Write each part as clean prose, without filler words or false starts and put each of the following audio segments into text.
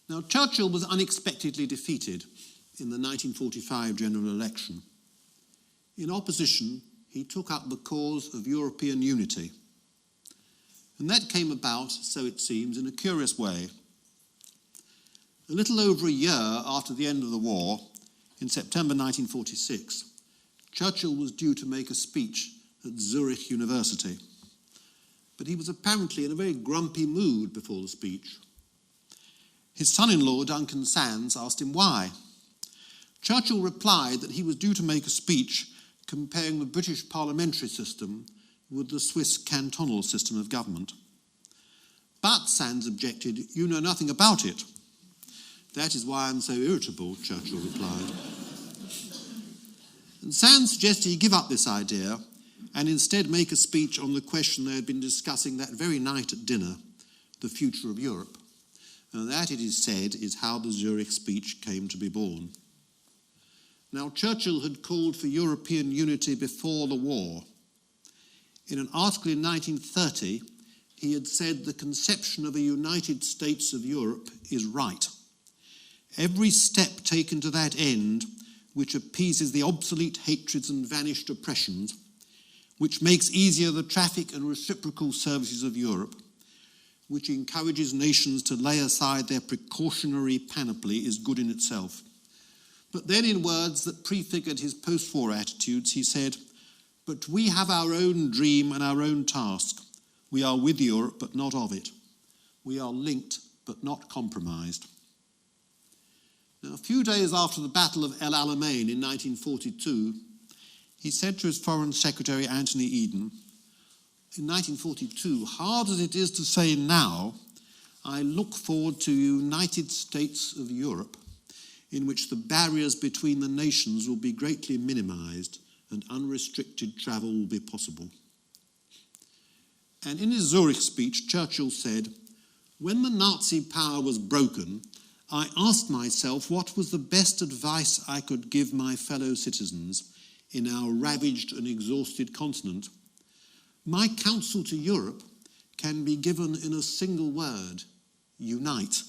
Now, Churchill was unexpectedly defeated in the 1945 general election. In opposition, he took up the cause of European unity. And that came about, so it seems, in a curious way. A little over a year after the end of the war, in September 1946, Churchill was due to make a speech at Zurich University. But he was apparently in a very grumpy mood before the speech. His son-in-law, Duncan Sandys, asked him why. Churchill replied that he was due to make a speech comparing the British parliamentary system with the Swiss cantonal system of government. But, Sandys objected, "You know nothing about it." "That is why I'm so irritable," Churchill replied. And Sandys suggested he give up this idea and instead make a speech on the question they had been discussing that very night at dinner, the future of Europe. And that, it is said, is how the Zurich speech came to be born. Now, Churchill had called for European unity before the war. In an article in 1930, he had said the conception of a United States of Europe is right. Every step taken to that end, which appeases the obsolete hatreds and vanished oppressions, which makes easier the traffic and reciprocal services of Europe, which encourages nations to lay aside their precautionary panoply, is good in itself. But then, in words that prefigured his post-war attitudes, he said, "But we have our own dream and our own task. We are with Europe, but not of it. We are linked, but not compromised." Now, a few days after the Battle of El Alamein in 1942, he said to his Foreign Secretary Anthony Eden, in 1942, "Hard as it is to say now, I look forward to a United States of Europe, in which the barriers between the nations will be greatly minimized and unrestricted travel will be possible." And in his Zurich speech, Churchill said, "When the Nazi power was broken, I asked myself what was the best advice I could give my fellow citizens in our ravaged and exhausted continent. My counsel to Europe can be given in a single word: unite.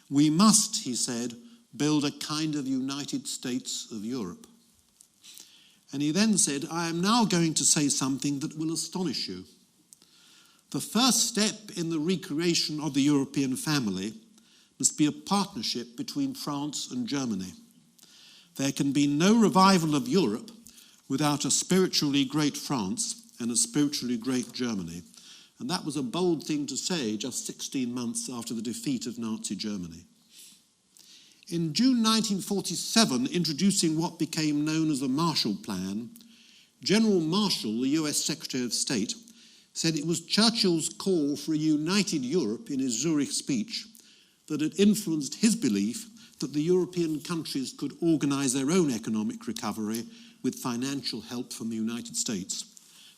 We must," he said, "build a kind of United States of Europe." And he then said, "I am now going to say something that will astonish you. The first step in the recreation of the European family must be a partnership between France and Germany. There can be no revival of Europe without a spiritually great France and a spiritually great Germany." And that was a bold thing to say just 16 months after the defeat of Nazi Germany. In June 1947, introducing what became known as the Marshall Plan, General Marshall, the US Secretary of State, said it was Churchill's call for a united Europe in his Zurich speech that had influenced his belief that the European countries could organize their own economic recovery with financial help from the United States.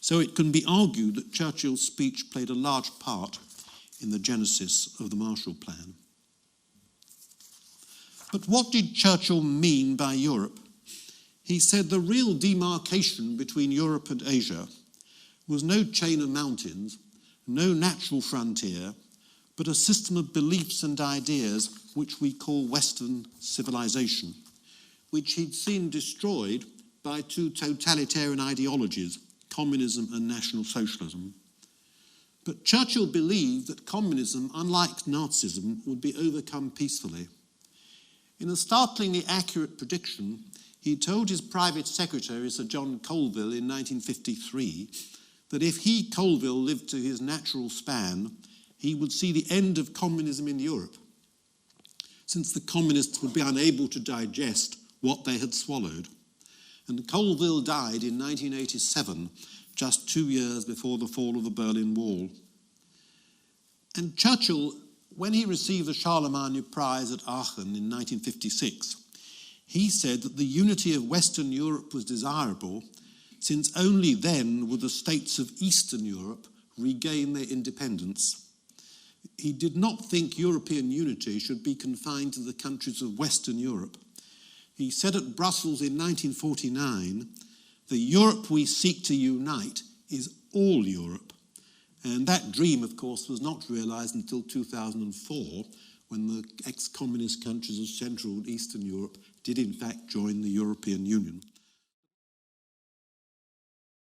So it can be argued that Churchill's speech played a large part in the genesis of the Marshall Plan. But what did Churchill mean by Europe? He said the real demarcation between Europe and Asia was no chain of mountains, no natural frontier, but a system of beliefs and ideas which we call Western civilization, which he'd seen destroyed by two totalitarian ideologies, Communism and National Socialism. But Churchill believed that communism, unlike Nazism, would be overcome peacefully. In a startlingly accurate prediction, he told his private secretary, Sir John Colville, in 1953, that if he, Colville, lived to his natural span, he would see the end of communism in Europe, since the communists would be unable to digest what they had swallowed. And Colville died in 1987, just 2 years before the fall of the Berlin Wall. And Churchill, when he received the Charlemagne Prize at Aachen in 1956, he said that the unity of Western Europe was desirable, since only then would the states of Eastern Europe regain their independence. He did not think European unity should be confined to the countries of Western Europe. He said at Brussels in 1949, "The Europe we seek to unite is all Europe." And that dream, of course, was not realized until 2004, when the ex-communist countries of Central and Eastern Europe did in fact join the European Union.